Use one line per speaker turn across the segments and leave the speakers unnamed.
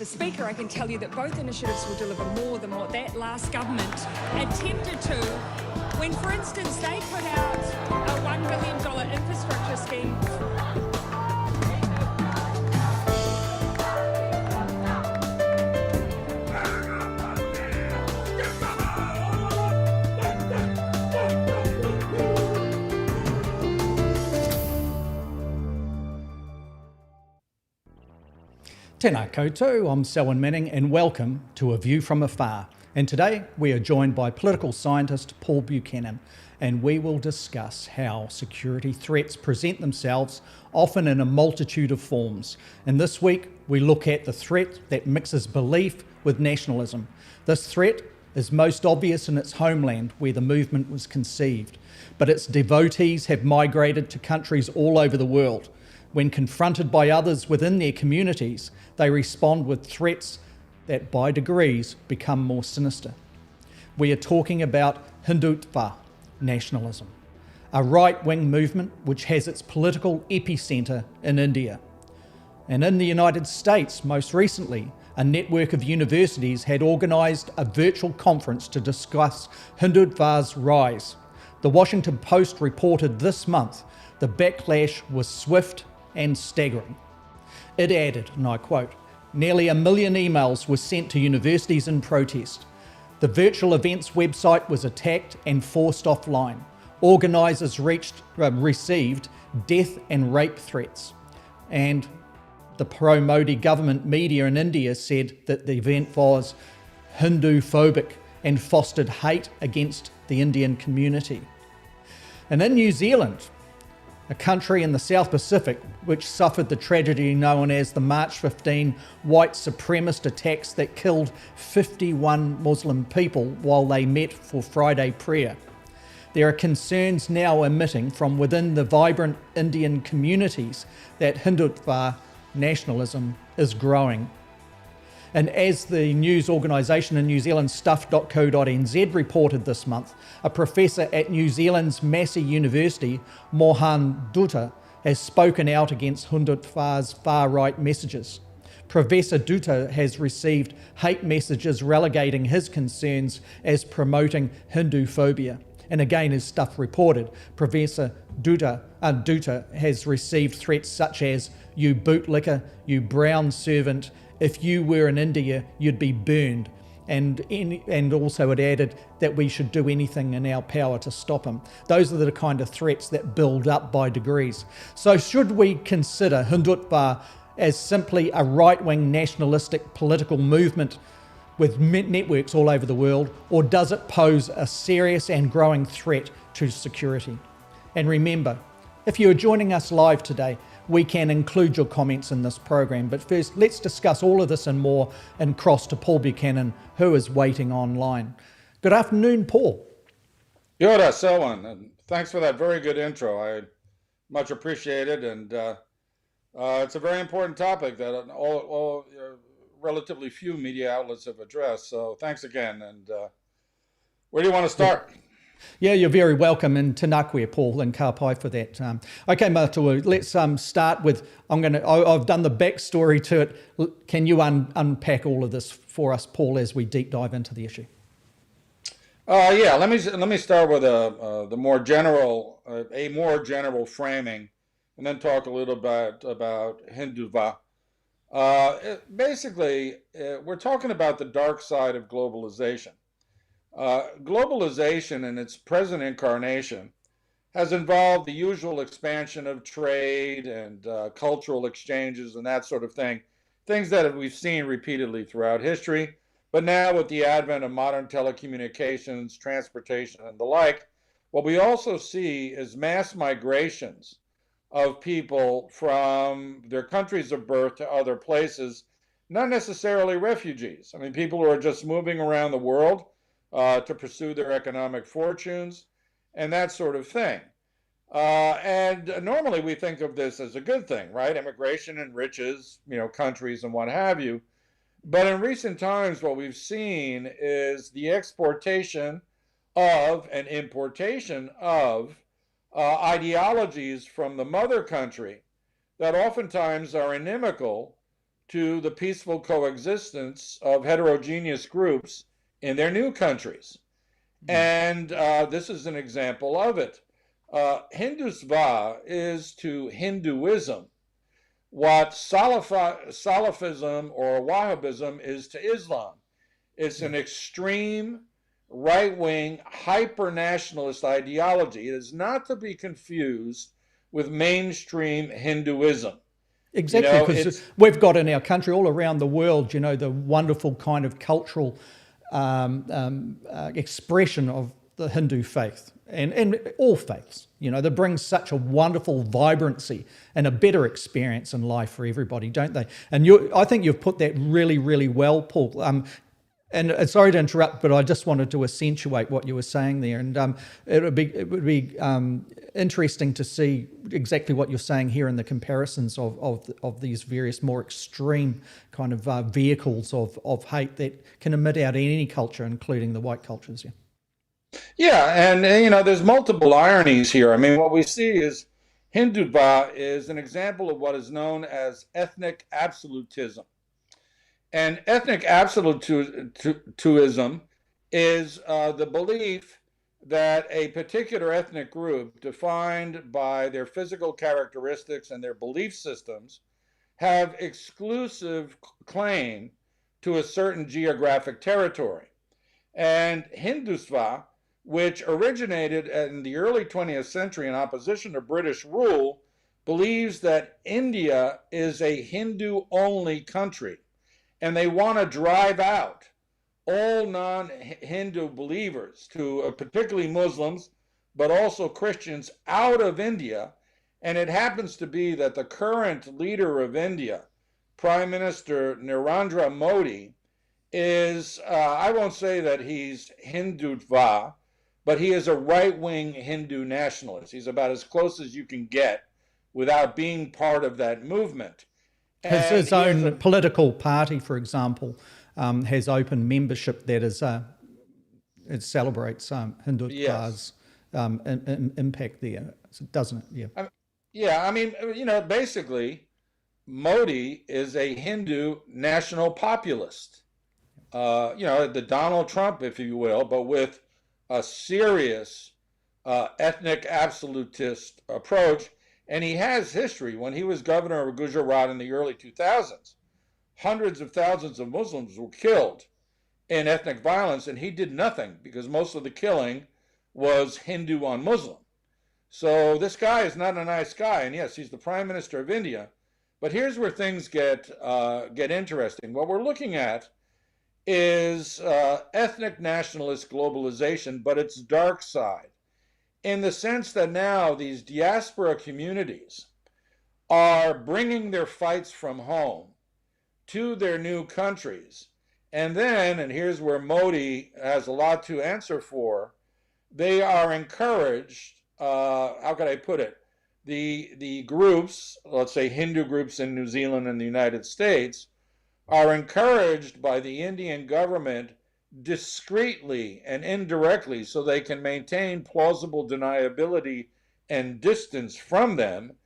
the Speaker, I can tell you that both initiatives will deliver more than what that last government attempted to when, for instance, they put out a $1 billion infrastructure scheme.
Tēnā koutou, I'm Selwyn and welcome to A View from Afar. And today we are joined by political scientist Paul Buchanan, and we will discuss how security threats present themselves, often in a multitude of forms. And this week we look at the threat that mixes belief with nationalism. This threat is most obvious in its homeland, where the movement was conceived, but its devotees have migrated to countries all over the world. When confronted by others within their communities, they respond with threats that by degrees become more sinister. We are talking about Hindutva nationalism, a right-wing movement which has its political epicentre in India. And in the United States, most recently, a network of universities had organised a virtual conference to discuss Hindutva's rise. The Washington Post reported this month the backlash was swift and staggering. It added, and I quote, "Nearly 1 million emails were sent to universities in protest. The virtual events website was attacked and forced offline. Organisers received death and rape threats." And the pro-Modi government media in India said that the event was Hindu-phobic and fostered hate against the Indian community. And in New Zealand, a country in the South Pacific which suffered the tragedy known as the March 15 white supremacist attacks that killed 51 Muslim people while they met for Friday prayer. There are concerns now emitting from within the vibrant Indian communities that Hindutva nationalism is growing. And as the news organisation in New Zealand, stuff.co.nz, reported this month, a professor at New Zealand's Massey University, Mohan Dutta, has spoken out against Hindutva's far-right messages. Professor Dutta has received hate messages relegating his concerns as promoting Hindu phobia. And again, as Stuff reported, Professor Dutta has received threats such as, "You bootlicker, you brown servant, if you were in India, you'd be burned." And also it added that we should do anything in our power to stop him. Those are the kind of threats that build up by degrees. So should we consider Hindutva as simply a right-wing nationalistic political movement with networks all over the world, or does it pose a serious and growing threat to security? And remember, if you're joining us live today, we can include your comments in this program. But first, let's discuss all of this and more and cross to Paul Buchanan, who is waiting online. Good afternoon, Paul.
Kia ora, Selwyn, and thanks for that very good intro. I much appreciate it, and it's a very important topic that all relatively few media outlets have addressed. So thanks again, and where do you want to start?
Yeah, you're very welcome, and tēnā koe, Paul, and ka pai for that. Okay, Matua, let's start with, I've done the backstory to it. Can you unpack all of this for us, Paul, as we deep dive into the issue?
Yeah, let me start with a more general framing, and then talk a little bit about Hindutva. Basically, we're talking about the dark side of globalization. Globalization in its present incarnation has involved the usual expansion of trade and cultural exchanges and that sort of thing, things that we've seen repeatedly throughout history. But now with the advent of modern telecommunications, transportation, and the like, what we also see is mass migrations of people from their countries of birth to other places, not necessarily refugees. I mean, people who are just moving around the world to pursue their economic fortunes and that sort of thing. And normally we think of this as a good thing, right? Immigration enriches, countries and what have you. But in recent times, what we've seen is the exportation of and importation of ideologies from the mother country that oftentimes are inimical to the peaceful coexistence of heterogeneous groups in their new countries. And this is an example of it. Hindutva is to Hinduism what Salafism or Wahhabism is to Islam. It's an extreme right-wing hyper-nationalist ideology. It is not to be confused with mainstream Hinduism.
Exactly, because we've got in our country, all around the world, the wonderful kind of cultural expression of the Hindu faith and all faiths, that brings such a wonderful vibrancy and a better experience in life for everybody, don't they? And I think you've put that really, really well, Paul. And sorry to interrupt, but I just wanted to accentuate what you were saying there. And it would be interesting to see exactly what you're saying here in the comparisons of these various more extreme kind of vehicles of hate that can emit out in any culture, including the white cultures.
Yeah, and there's multiple ironies here. I mean, what we see is Hindutva is an example of what is known as ethnic absolutism. And ethnic absolutism is the belief that a particular ethnic group, defined by their physical characteristics and their belief systems, have exclusive claim to a certain geographic territory. And Hindutva, which originated in the early 20th century in opposition to British rule, believes that India is a Hindu-only country. And they want to drive out all non-Hindu believers, particularly Muslims, but also Christians, out of India. And it happens to be that the current leader of India, Prime Minister Narendra Modi, is, I won't say that he's Hindutva, but he is a right-wing Hindu nationalist. He's about as close as you can get without being part of that movement.
His own political party, for example, has open membership that is it celebrates Hindutva's impact there, doesn't it?
Yeah. I mean, basically, Modi is a Hindu national populist. The Donald Trump, if you will, but with a serious ethnic absolutist approach. And he has history. When he was governor of Gujarat in the early 2000s, hundreds of thousands of Muslims were killed in ethnic violence, and he did nothing because most of the killing was Hindu on Muslim. So this guy is not a nice guy, and yes, he's the Prime Minister of India. But here's where things get interesting. What we're looking at is ethnic nationalist globalization, but its dark side, in the sense that now these diaspora communities are bringing their fights from home to their new countries. And then, and here's where Modi has a lot to answer for, they are encouraged, how could I put it? The groups, let's say Hindu groups in New Zealand and the United States, are encouraged by the Indian government discreetly and indirectly, so they can maintain plausible deniability and distance from them,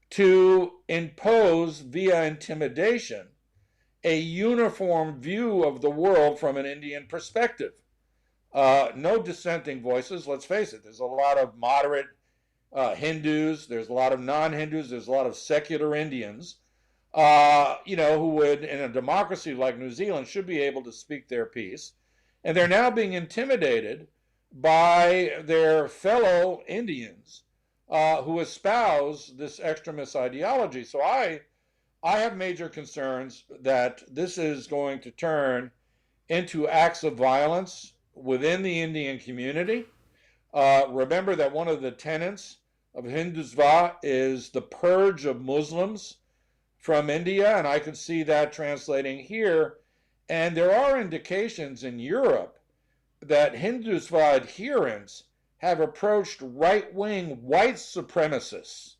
to impose via intimidation a uniform view of the world from an Indian perspective. No dissenting voices, let's face it. There's a lot of moderate Hindus, there's a lot of non-Hindus, there's a lot of secular Indians, who would, in a democracy like New Zealand, should be able to speak their piece. And they're now being intimidated by their fellow Indians who espouse this extremist ideology. So I have major concerns that this is going to turn into acts of violence within the Indian community. Remember that one of the tenets of Hindutva is the purge of Muslims from India, and I can see that translating here. And there are indications in Europe that Hindutva adherents have approached right-wing white supremacists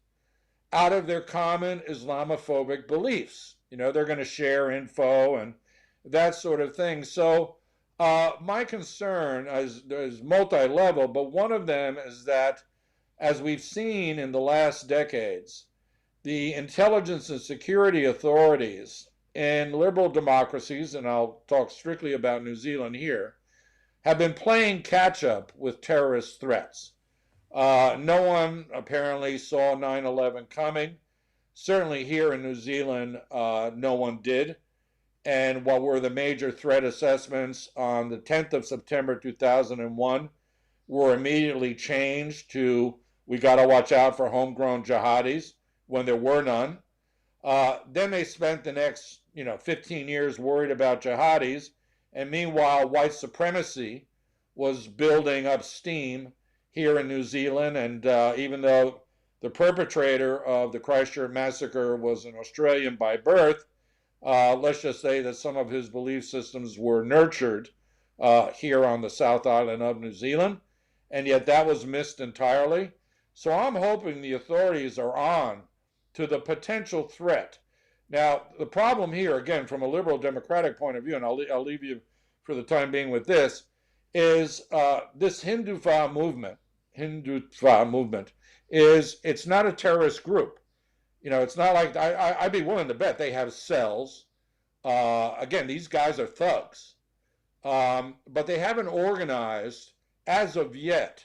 out of their common Islamophobic beliefs. They're going to share info and that sort of thing. So my concern is multi-level, but one of them is that, as we've seen in the last decades, the intelligence and security authorities in liberal democracies, and I'll talk strictly about New Zealand here, have been playing catch up with terrorist threats. No one apparently saw 9/11 coming. Certainly here in New Zealand, no one did. And what were the major threat assessments on the 10th of September 2001 were immediately changed to, we got to watch out for homegrown jihadis when there were none. Then they spent the next 15 years worried about jihadis, and meanwhile white supremacy was building up steam here in New Zealand. And even though the perpetrator of the Christchurch massacre was an Australian by birth, let's just say that some of his belief systems were nurtured here on the South Island of New Zealand, and yet that was missed entirely. So I'm hoping the authorities are on to the potential threat. Now, the problem here, again, from a liberal democratic point of view, and I'll leave you for the time being with this, is this Hindutva movement it's not a terrorist group. It's not like, I'd be willing to bet they have cells. Again, these guys are thugs. But they haven't organized, as of yet,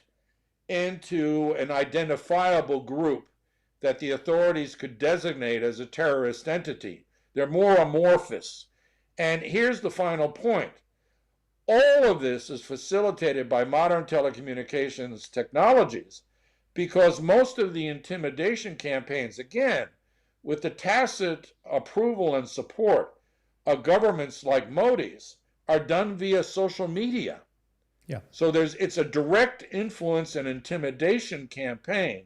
into an identifiable group that the authorities could designate as a terrorist entity. They're more amorphous. And here's the final point. All of this is facilitated by modern telecommunications technologies, because most of the intimidation campaigns, again, with the tacit approval and support of governments like Modi's, are done via social media.
Yeah.
So it's a direct influence and intimidation campaign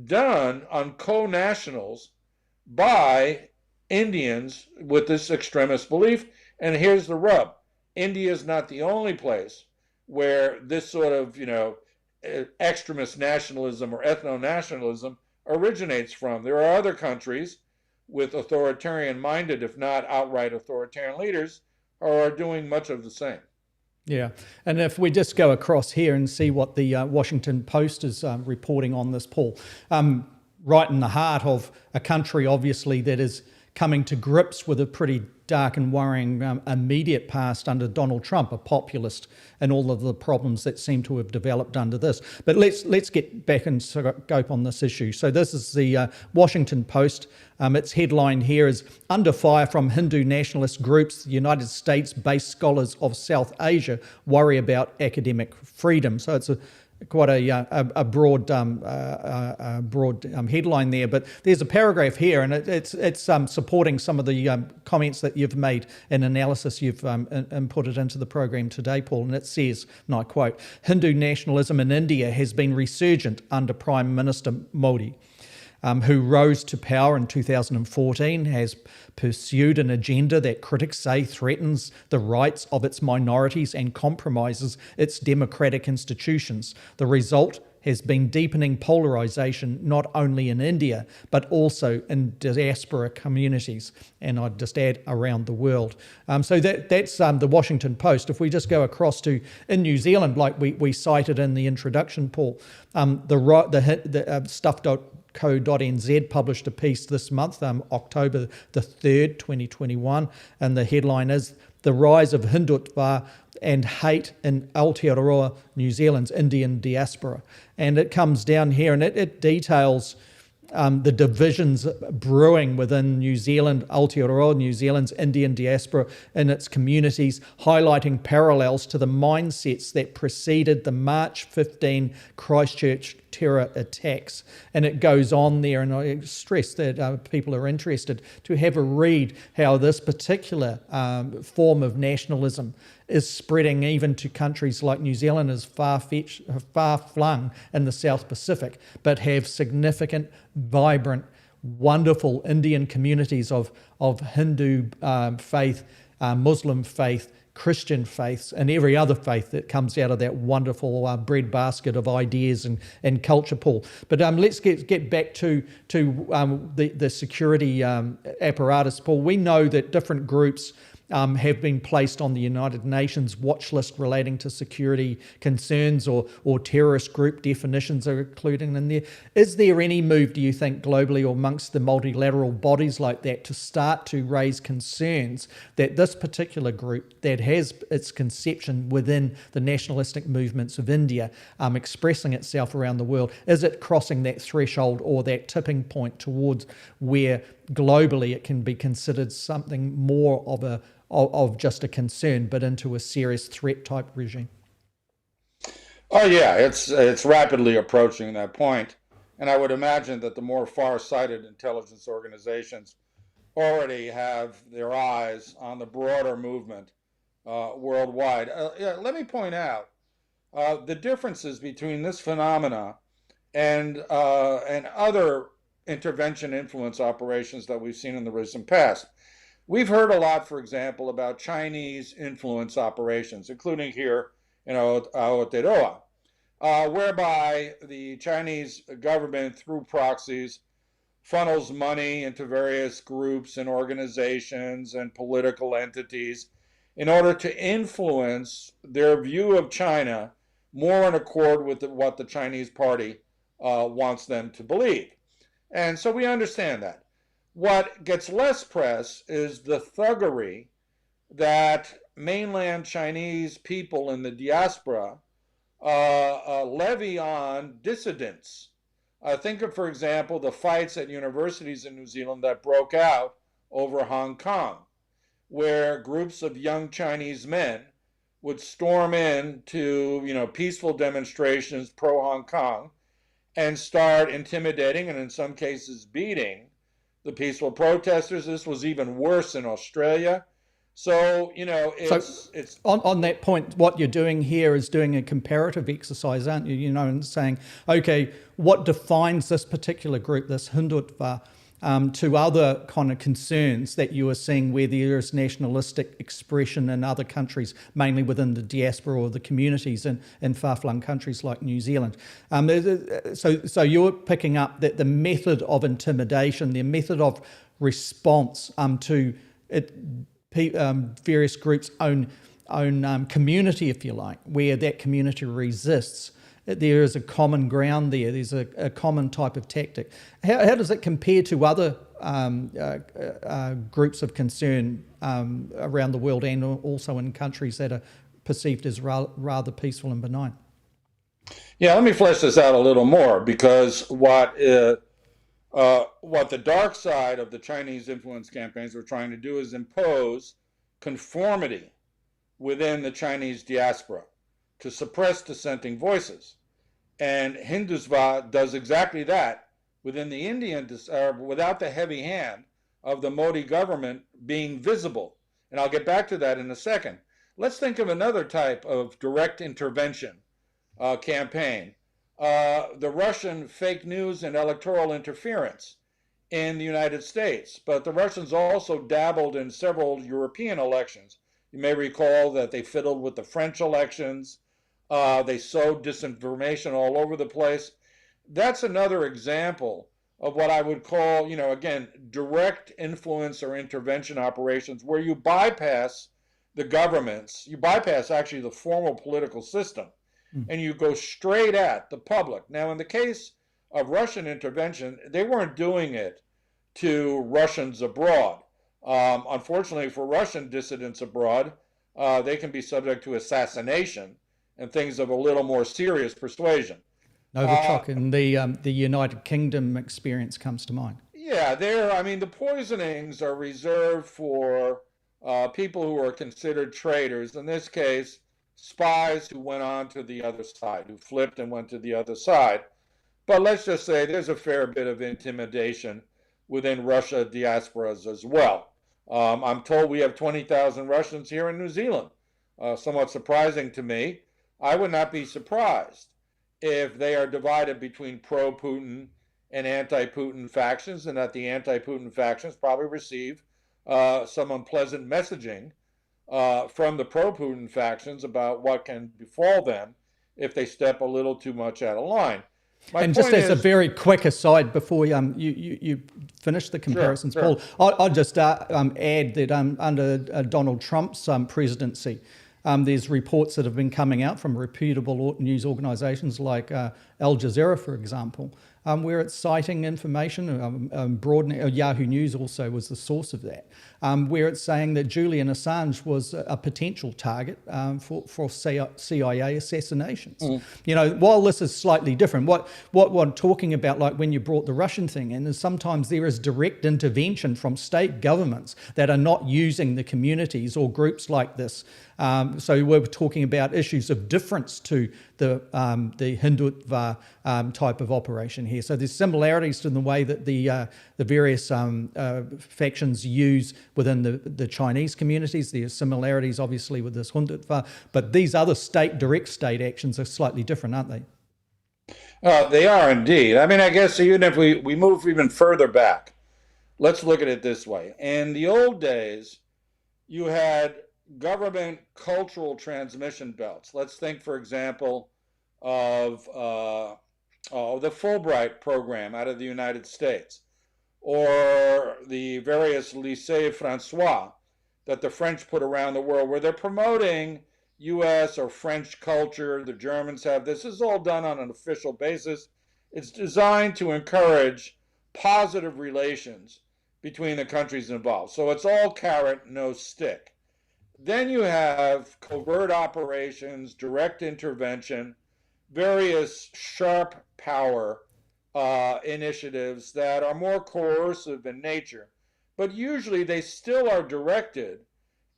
done on co-nationals by Indians with this extremist belief. And here's the rub. India is not the only place where this sort of, extremist nationalism or ethno-nationalism originates from. There are other countries with authoritarian-minded, if not outright authoritarian leaders, who are doing much of the same.
Yeah, and if we just go across here and see what the Washington Post is reporting on this, Paul, right in the heart of a country, obviously, that is coming to grips with a pretty dark and worrying immediate past under Donald Trump, a populist, and all of the problems that seem to have developed under this. But let's get back in scope on this issue. So this is the Washington Post. Its headline here is, "Under fire from Hindu nationalist groups, the United States-based scholars of South Asia worry about academic freedom." So it's quite a broad headline there, but there's a paragraph here, and it's supporting some of the comments that you've made and analysis you've inputted into the program today, Paul. And it says, and I quote, "Hindu nationalism in India has been resurgent under Prime Minister Modi, who rose to power in 2014, has pursued an agenda that critics say threatens the rights of its minorities and compromises its democratic institutions. The result has been deepening polarization not only in India, but also in diaspora communities, and I'd just add around the world." So that's the Washington Post. If we just go across to, in New Zealand, like we cited in the introduction, Paul, the stuff.co.nz published a piece this month, October the 3rd, 2021, and the headline is, "The Rise of Hindutva and Hate in Aotearoa, New Zealand's Indian Diaspora." And it comes down here and it details the divisions brewing within New Zealand, Aotearoa, New Zealand's Indian diaspora in its communities, highlighting parallels to the mindsets that preceded the March 15 Christchurch terror attacks. And it goes on there, and I stress that people are interested to have a read how this particular form of nationalism is spreading even to countries like New Zealand, as far-flung in the South Pacific, but have significant, vibrant, wonderful Indian communities of Hindu faith, Muslim faith, Christian faiths, and every other faith that comes out of that wonderful breadbasket of ideas and culture, Paul. But let's get back to the security apparatus, Paul. We know that different groups have been placed on the United Nations watch list relating to security concerns, or terrorist group definitions are included in there. Is there any move, do you think, globally or amongst the multilateral bodies like that to start to raise concerns that this particular group that has its conception within the nationalistic movements of India, expressing itself around the world, is it crossing that threshold or that tipping point towards where globally it can be considered something more of just a concern, but into a serious threat type regime?
Oh yeah, it's rapidly approaching that point, and I would imagine that the more far-sighted intelligence organizations already have their eyes on the broader movement worldwide. Let me point out the differences between this phenomena and other intervention influence operations that we've seen in the recent past. We've heard a lot, for example, about Chinese influence operations, including here in Aotearoa, whereby the Chinese government, through proxies, funnels money into various groups and organizations and political entities in order to influence their view of China more in accord with what the Chinese party wants them to believe. And so we understand that. What gets less press is the thuggery that mainland Chinese people in the diaspora levy on dissidents. Think of, for example, the fights at universities in New Zealand that broke out over Hong Kong, where groups of young Chinese men would storm in to, peaceful demonstrations pro-Hong Kong and start intimidating and in some cases beating the peaceful protesters. This was even worse in Australia. So, it's
on that point, what you're doing here is doing a comparative exercise, aren't you? And saying, okay, what defines this particular group, this Hindutva, to other kind of concerns that you are seeing where there is nationalistic expression in other countries, mainly within the diaspora or the communities in far-flung countries like New Zealand. So you're picking up that the method of intimidation, the method of response to it, various groups' own community, if you like, where that community resists, there is a common ground there. There's a common type of tactic. How does it compare to other groups of concern around the world and also in countries that are perceived as rather peaceful and benign?
Yeah, let me flesh this out a little more, because what the dark side of the Chinese influence campaigns were trying to do is impose conformity within the Chinese diaspora to suppress dissenting voices. And Hindutva does exactly that within the Indian, without the heavy hand of the Modi government being visible. And I'll get back to that in a second. Let's think of another type of direct intervention campaign. The Russian fake news and electoral interference in the United States. But the Russians also dabbled in several European elections. You may recall that they fiddled with the French elections. They sowed disinformation all over the place. That's another example of what I would call, again, direct influence or intervention operations, where you bypass the governments, you bypass actually the formal political system, and you go straight at the public. Now, in the case of Russian intervention, they weren't doing it to Russians abroad. Unfortunately for Russian dissidents abroad, they can be subject to assassination and things of a little more serious persuasion.
Novichok and the United Kingdom experience comes to mind.
Yeah, the poisonings are reserved for people who are considered traitors. In this case, spies who went on to the other side, who flipped and went to the other side. But let's just say there's a fair bit of intimidation within Russia diasporas as well. I'm told we have 20,000 Russians here in New Zealand. Somewhat surprising to me. I would not be surprised if they are divided between pro-Putin and anti-Putin factions, and that the anti-Putin factions probably receive some unpleasant messaging from the pro-Putin factions about what can befall them if they step a little too much out of line. My
And
point
just as a
is,
very quick aside before you finish the comparisons,
sure.
Paul, I'll just add that under Donald Trump's presidency, there's reports that have been coming out from reputable news organisations like Al Jazeera, for example, where it's citing information, Yahoo News also was the source of that, where it's saying that Julian Assange was a potential target for CIA assassinations. You know, while this is slightly different, what I'm talking about, like when you brought the Russian thing in, is sometimes there is direct intervention from state governments that are not using the communities or groups like this. So we're talking about issues of difference to the Hindutva type of operation here. So there's similarities to the way that the various factions use within the Chinese communities. There's similarities, obviously, with this Hindutva, but these other direct state actions are slightly different, aren't they?
They are indeed. I mean, I guess even if we move even further back, let's look at it this way. In the old days, you had government cultural transmission belts. Let's think, for example, of the Fulbright program out of the United States, or the various Lycées François that the French put around the world, where they're promoting U.S. or French culture. The Germans have this. This is all done on an official basis. It's designed to encourage positive relations between the countries involved. So it's all carrot, no stick. Then you have covert operations, direct intervention, various sharp power initiatives that are more coercive in nature, but usually they still are directed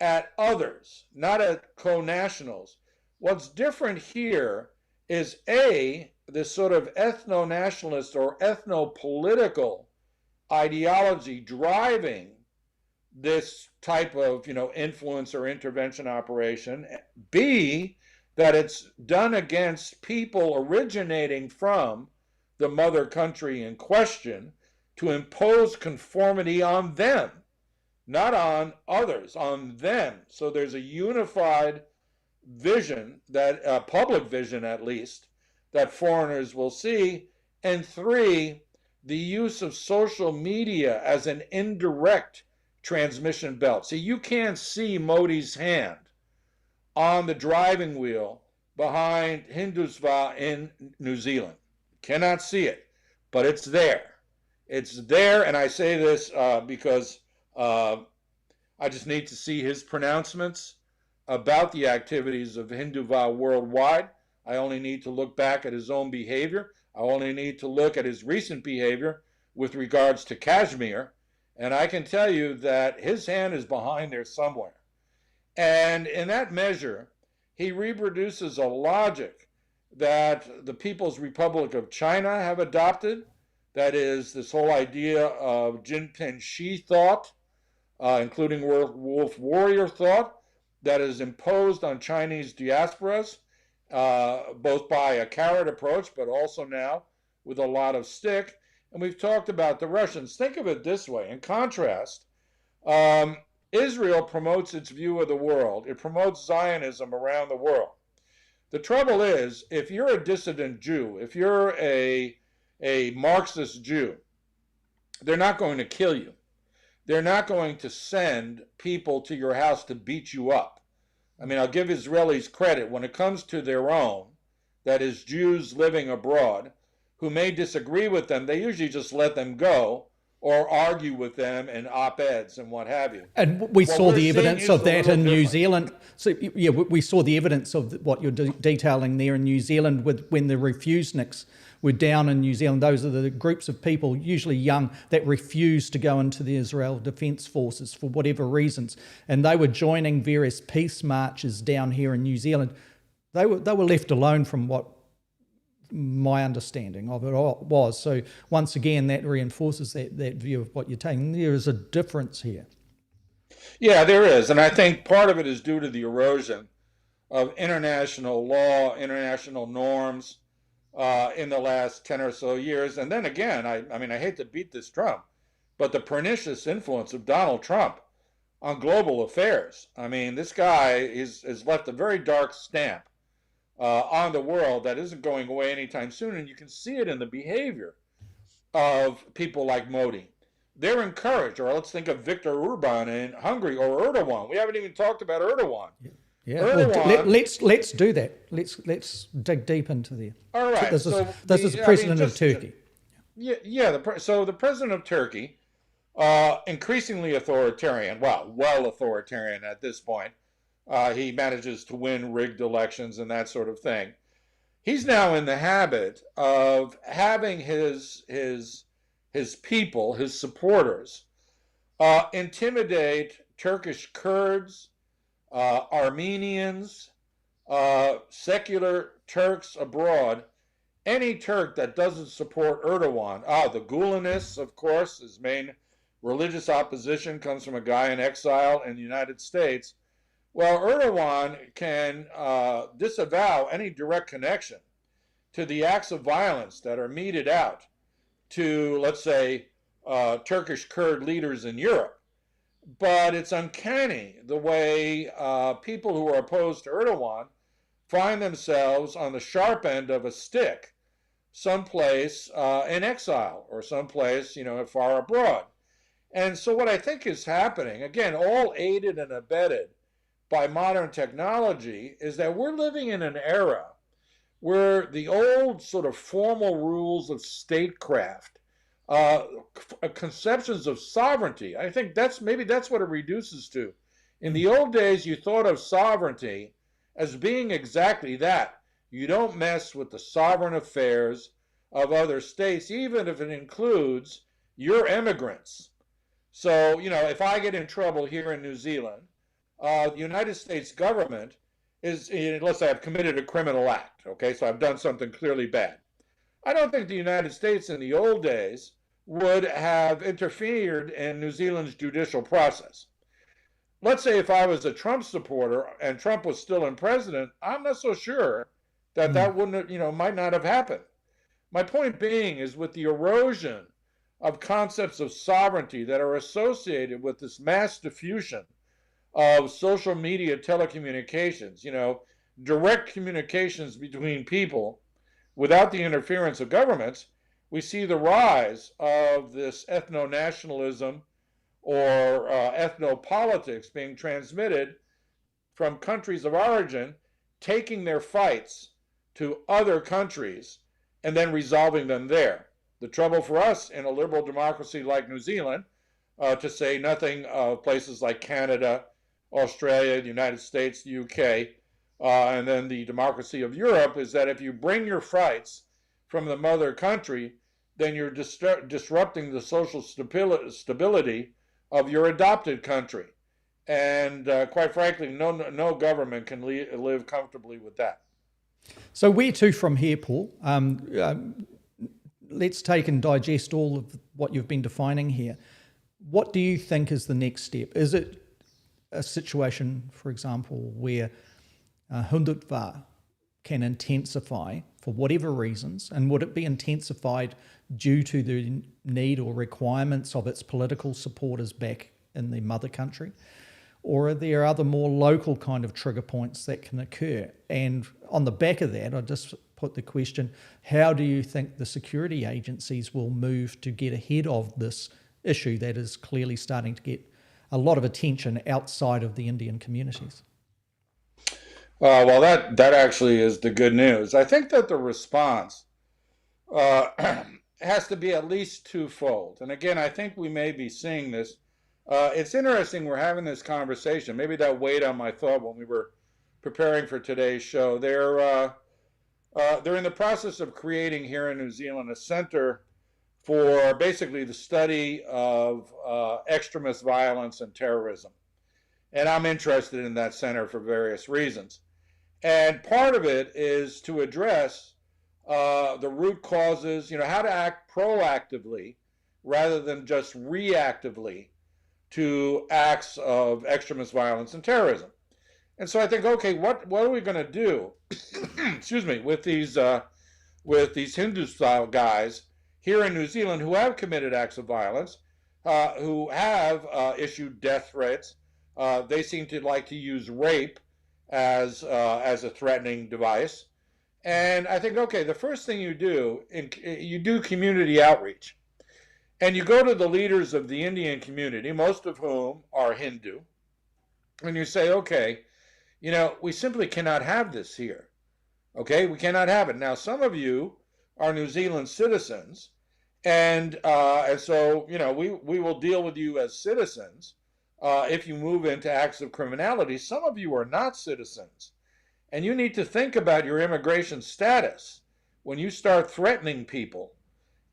at others, not at co-nationals. What's different here is this sort of ethno-nationalist or ethno-political ideology driving this type of, influence or intervention operation. B, that it's done against people originating from the mother country in question to impose conformity on them, not on others, on them. So there's a unified vision, that public vision at least, that foreigners will see. And 3, the use of social media as an indirect transmission belt. See, you can't see Modi's hand on the driving wheel behind Hindutva in New Zealand. Cannot see it, but it's there. It's there, and I say this because I just need to see his pronouncements about the activities of Hindutva worldwide. I only need to look back at his own behavior. I only need to look at his recent behavior with regards to Kashmir, and I can tell you that his hand is behind there somewhere. And in that measure, he reproduces a logic that the People's Republic of China have adopted. That is this whole idea of Jinping Shi thought, including wolf warrior thought, that is imposed on Chinese diasporas, both by a carrot approach, but also now with a lot of stick. And we've talked about the Russians. Think of it this way. In contrast, Israel promotes its view of the world. It promotes Zionism around the world. The trouble is, if you're a dissident Jew, if you're a Marxist Jew, they're not going to kill you. They're not going to send people to your house to beat you up. I mean, I'll give Israelis credit. When it comes to their own, that is Jews living abroad, who may disagree with them, they usually just let them go or argue with them in op-eds and what have you.
And we saw the evidence of that in New Zealand. So yeah, we saw the evidence of what you're detailing there in New Zealand when the refuseniks were down in New Zealand. Those are the groups of people, usually young, that refused to go into the Israel Defence Forces for whatever reasons. And they were joining various peace marches down here in New Zealand. They were left alone from what my understanding of it was. So once again, that reinforces that view of what you're taking. There is a difference here.
Yeah, there is. And I think part of it is due to the erosion of international law, international norms in the last 10 or so years. And then again, I mean, I hate to beat this drum, but the pernicious influence of Donald Trump on global affairs. I mean, this guy has left a very dark stamp on the world that isn't going away anytime soon, and you can see it in the behavior of people like Modi. They're encouraged, or let's think of Viktor Orban in Hungary, or Erdogan. We haven't even talked about Erdogan.
Yeah,
Erdogan,
well, let's do that. Let's dig deep into there.
all right.
This is the president of Turkey.
Yeah. So the president of Turkey, increasingly authoritarian. Well authoritarian at this point. He manages to win rigged elections and that sort of thing. He's now in the habit of having his people, his supporters, intimidate Turkish Kurds, Armenians, secular Turks abroad, any Turk that doesn't support Erdogan. The Gulenists, of course, his main religious opposition comes from a guy in exile in the United States. Well, Erdogan can disavow any direct connection to the acts of violence that are meted out to, let's say, Turkish Kurd leaders in Europe. But it's uncanny the way people who are opposed to Erdogan find themselves on the sharp end of a stick someplace in exile or someplace, far abroad. And so what I think is happening, again, all aided and abetted by modern technology, is that we're living in an era where the old sort of formal rules of statecraft, conceptions of sovereignty, I think maybe that's what it reduces to. In the old days, you thought of sovereignty as being exactly that. You don't mess with the sovereign affairs of other states, even if it includes your immigrants. So, if I get in trouble here in New Zealand, the United States government is, let's say I've committed a criminal act, okay, so I've done something clearly bad. I don't think the United States in the old days would have interfered in New Zealand's judicial process. Let's say if I was a Trump supporter and Trump was still in president, I'm not so sure that wouldn't, might not have happened. My point being is, with the erosion of concepts of sovereignty that are associated with this mass diffusion of social media telecommunications, direct communications between people without the interference of governments, we see the rise of this ethno-nationalism or ethnopolitics being transmitted from countries of origin, taking their fights to other countries and then resolving them there. The trouble for us in a liberal democracy like New Zealand, to say nothing of places like Canada, Australia, the United States, the UK, and then the democracy of Europe, is that if you bring your fights from the mother country, then you're disrupting the social stability of your adopted country. And quite frankly, no government can live comfortably with that.
So where to from here, Paul? Let's take and digest all of what you've been defining here. What do you think is the next step? Is it a situation, for example, where Hindutva can intensify for whatever reasons, and would it be intensified due to the need or requirements of its political supporters back in the mother country? Or are there other more local kind of trigger points that can occur? And on the back of that, I just put the question, how do you think the security agencies will move to get ahead of this issue that is clearly starting to get a lot of attention outside of the Indian communities?
Well, that actually is the good news. I think that the response has to be at least twofold. And again, I think we may be seeing this. It's interesting we're having this conversation. Maybe that weighed on my thought when we were preparing for today's show. They're in the process of creating here in New Zealand a center for basically the study of extremist violence and terrorism. And I'm interested in that center for various reasons. And part of it is to address the root causes, how to act proactively rather than just reactively to acts of extremist violence and terrorism. And so I think, okay, what are we going to do, excuse me, with these Hindu-style guys here in New Zealand who have committed acts of violence, who have issued death threats? They seem to like to use rape as a threatening device. And I think, okay, the first thing you do, you do community outreach. And you go to the leaders of the Indian community, most of whom are Hindu, and you say, okay, we simply cannot have this here. Okay, we cannot have it. Now, some of you are New Zealand citizens, and so, we will deal with you as citizens if you move into acts of criminality. Some of you are not citizens, and you need to think about your immigration status when you start threatening people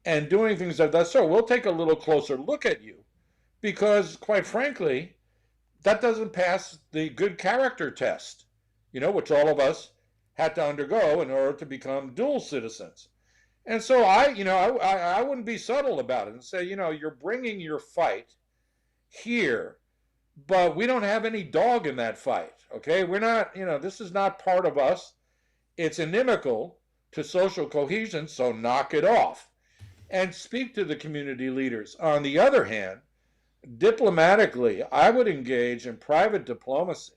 and doing things of that sort. We'll take a little closer look at you because, quite frankly, that doesn't pass the good character test, which all of us had to undergo in order to become dual citizens. And so I wouldn't be subtle about it and say, you're bringing your fight here, but we don't have any dog in that fight. Okay, we're not, this is not part of us. It's inimical to social cohesion, so knock it off and speak to the community leaders. On the other hand, diplomatically, I would engage in private diplomacy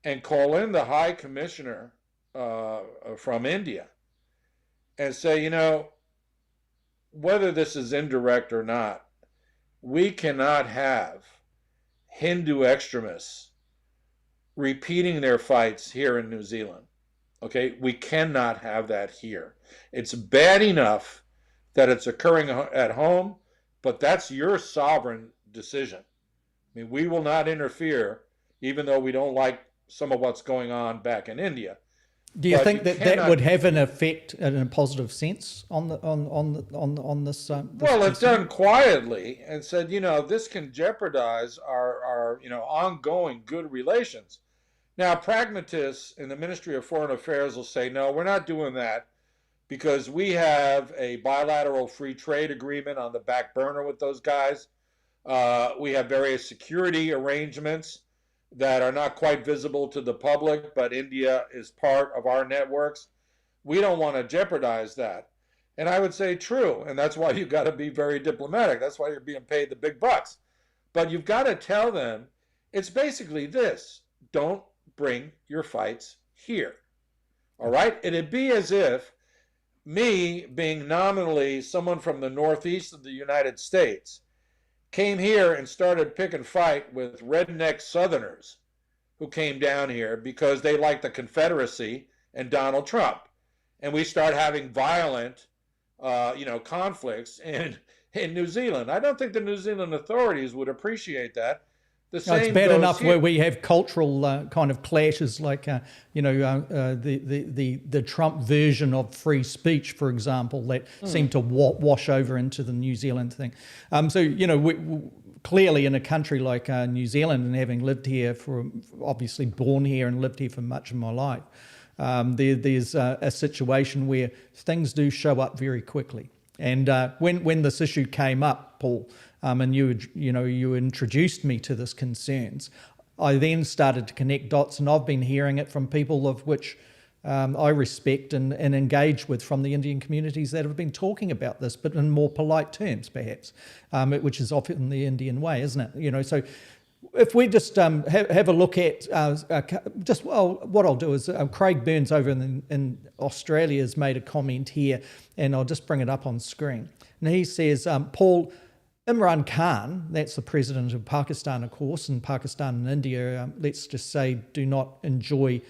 and call in the High Commissioner from India and say, whether this is indirect or not, we cannot have Hindu extremists repeating their fights here in New Zealand. Okay, we cannot have that here. It's bad enough that it's occurring at home, but that's your sovereign decision. I mean, we will not interfere, even though we don't like some of what's going on back in India.
Do you think that would have an effect in a positive sense on this?
Well, it's done quietly and said, this can jeopardize our ongoing good relations. Now, pragmatists in the Ministry of Foreign Affairs will say, no, we're not doing that because we have a bilateral free trade agreement on the back burner with those guys. We have various security arrangements that are not quite visible to the public, but India is part of our networks. We don't want to jeopardize that. And I would say true, and that's why you've got to be very diplomatic. That's why you're being paid the big bucks. But you've got to tell them, it's basically this: don't bring your fights here. All right? It'd be as if me, being nominally someone from the northeast of the United States, came here and started pick and fight with redneck Southerners who came down here because they liked the Confederacy and Donald Trump. And we start having violent, conflicts in New Zealand. I don't think the New Zealand authorities would appreciate that.
It's bad enough where we have cultural kind of clashes, like the Trump version of free speech, for example, that seem to wash over into the New Zealand thing. We clearly in a country like New Zealand, and having lived here obviously born here and lived here for much of my life, there's a situation where things do show up very quickly. And when this issue came up, Paul, and you introduced me to this concerns, I then started to connect dots, and I've been hearing it from people of which I respect and engage with from the Indian communities that have been talking about this, but in more polite terms, perhaps, which is often the Indian way, isn't it? So if we just have a look at what I'll do is Craig Burns over in Australia has made a comment here, and I'll just bring it up on screen. And he says, Paul, Imran Khan, that's the president of Pakistan, of course, and Pakistan and India, let's just say, do not enjoy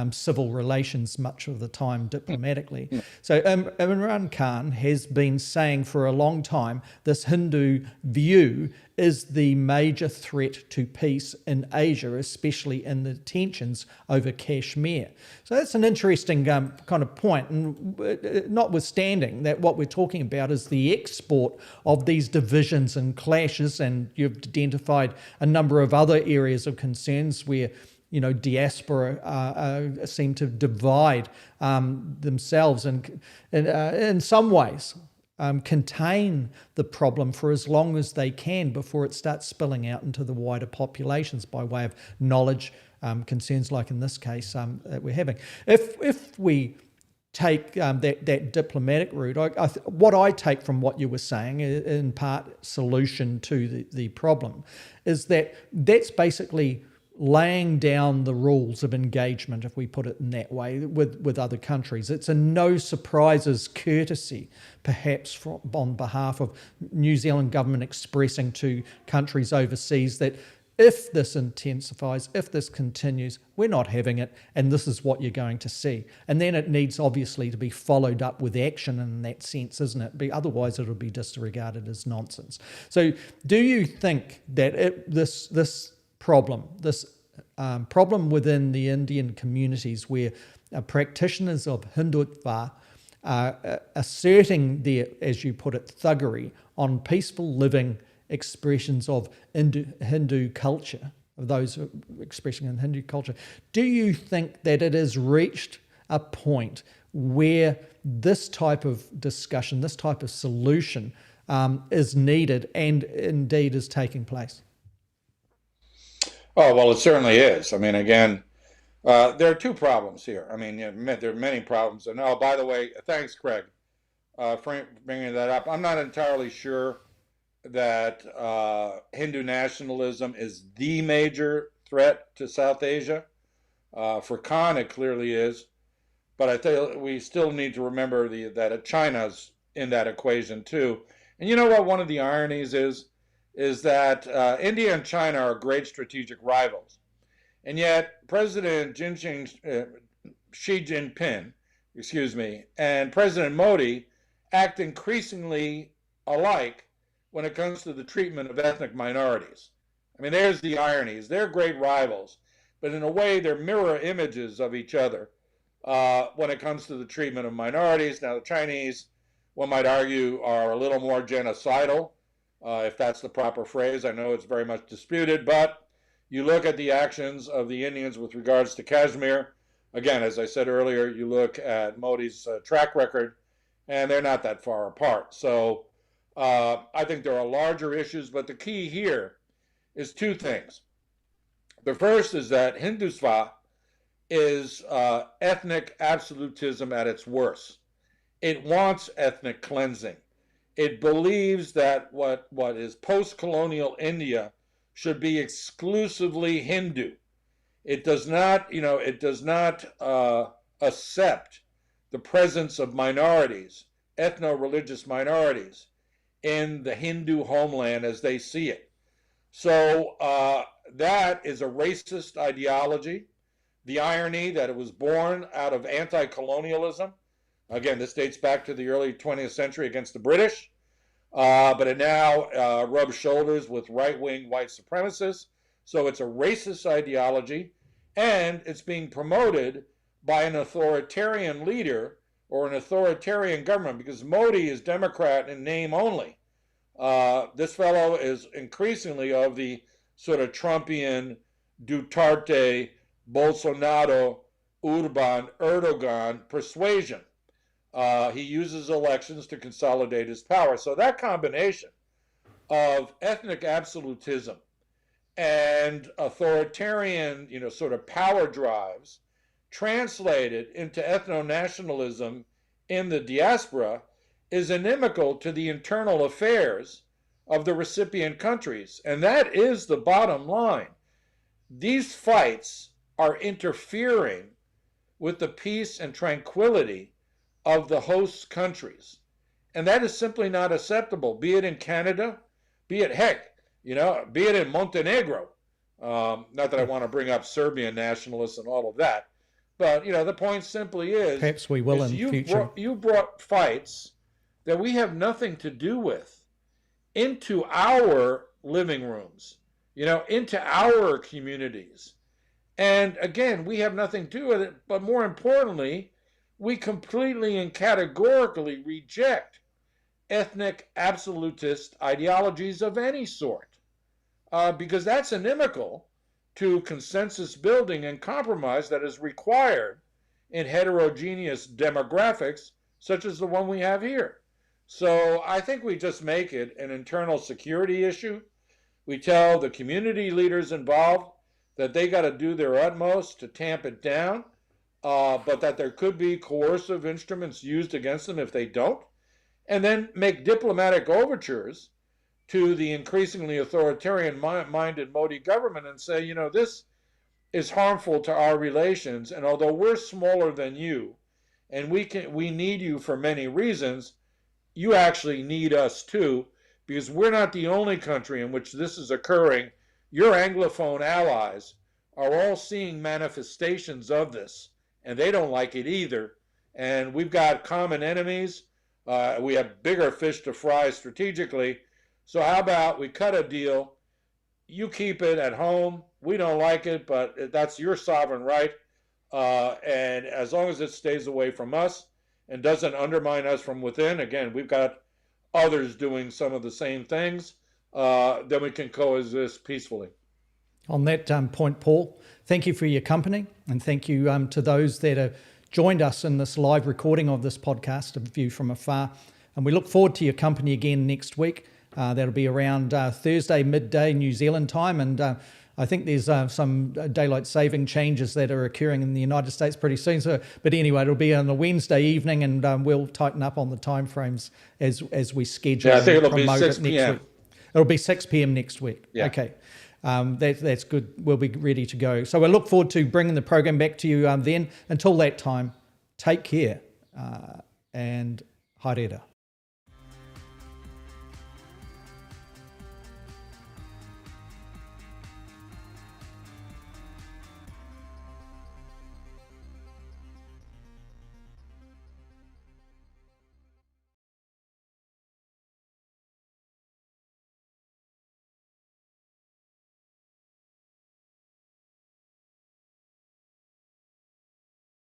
civil relations much of the time diplomatically. So Imran Khan has been saying for a long time this Hindu view is the major threat to peace in Asia, especially in the tensions over Kashmir. So that's an interesting kind of point, and notwithstanding that what we're talking about is the export of these divisions and clashes, and you've identified a number of other areas of concerns where diaspora seem to divide themselves and in some ways contain the problem for as long as they can before it starts spilling out into the wider populations by way of knowledge, concerns like in this case that we're having. If we take that diplomatic route, what I take from what you were saying, in part solution to the problem, is that's basically laying down the rules of engagement, if we put it in that way, with other countries. It's a no surprises courtesy, perhaps on behalf of New Zealand government expressing to countries overseas that if this intensifies, if this continues, we're not having it, and this is what you're going to see. And then it needs obviously to be followed up with action in that sense, isn't it? Otherwise it'll be disregarded as nonsense. So do you think that this problem within the Indian communities where practitioners of Hindutva are asserting their, as you put it, thuggery on peaceful living expressions of Hindu culture, of those expressing in Hindu culture, do you think that it has reached a point where this type of discussion, this type of solution is needed and indeed is taking place?
Oh, well, it certainly is. I mean, again, there are two problems here. I mean, there are many problems. And oh, by the way, thanks, Craig, for bringing that up. I'm not entirely sure that Hindu nationalism is the major threat to South Asia. For Khan, it clearly is. But I think we still need to remember that China's in that equation too. And you know what one of the ironies is that India and China are great strategic rivals. And yet President Xi Jinping, and President Modi act increasingly alike when it comes to the treatment of ethnic minorities. I mean, there's the ironies. They're great rivals, but in a way, they're mirror images of each other when it comes to the treatment of minorities. Now, the Chinese, one might argue, are a little more genocidal, if that's the proper phrase. I know it's very much disputed, but you look at the actions of the Indians with regards to Kashmir. Again, as I said earlier, you look at Modi's track record, and they're not that far apart. So I think there are larger issues, but the key here is two things. The first is that Hindutva is ethnic absolutism at its worst. It wants ethnic cleansing. It believes that what is post-colonial India should be exclusively Hindu. It does not, accept the presence of minorities, ethno-religious minorities, in the Hindu homeland as they see it. So that is a racist ideology. The irony that it was born out of anti-colonialism. Again, this dates back to the early 20th century against the British, but it now rubs shoulders with right-wing white supremacists. So it's a racist ideology, and it's being promoted by an authoritarian leader or an authoritarian government, because Modi is Democrat in name only. This fellow is increasingly of the sort of Trumpian, Duterte, Bolsonaro, Erdogan persuasion. He uses elections to consolidate his power. So that combination of ethnic absolutism and authoritarian, sort of power drives translated into ethno-nationalism in the diaspora is inimical to the internal affairs of the recipient countries. And that is the bottom line. These fights are interfering with the peace and tranquility of the host countries. And that is simply not acceptable, be it in Canada, be it, be it in Montenegro. Not that I want to bring up Serbian nationalists and all of that, but, the point simply is,
perhaps we will in the future.
You brought fights that we have nothing to do with into our living rooms, into our communities. And again, we have nothing to do with it, but more importantly, we completely and categorically reject ethnic absolutist ideologies of any sort, because that's inimical to consensus building and compromise that is required in heterogeneous demographics such as the one we have here. So I think we just make it an internal security issue. We tell the community leaders involved that they got to do their utmost to tamp it down, but that there could be coercive instruments used against them if they don't, and then make diplomatic overtures to the increasingly authoritarian-minded Modi government and say, is harmful to our relations. And although we're smaller than you, and we need you for many reasons, you actually need us too, because we're not the only country in which this is occurring. Your Anglophone allies are all seeing manifestations of this, and they don't like it either. And we've got common enemies. We have bigger fish to fry strategically. So how about we cut a deal? You keep it at home. We don't like it, but that's your sovereign right. And as long as it stays away from us and doesn't undermine us from within, again, we've got others doing some of the same things, then we can coexist peacefully.
On that point, Paul, thank you for your company, and thank you to those that have joined us in this live recording of this podcast, A View from Afar. And we look forward to your company again next week. That'll be around Thursday, midday, New Zealand time. And I think there's some daylight saving changes that are occurring in the United States pretty soon. But anyway, it'll be on a Wednesday evening, and we'll tighten up on the timeframes as we schedule.
Yeah, I think it'll be
promote
6
it next
p.m.
week. It'll be 6 p.m. next week.
Yeah.
Okay. That's good. We'll be ready to go. So we look forward to bringing the program back to you then. Until that time, take care and haere ra.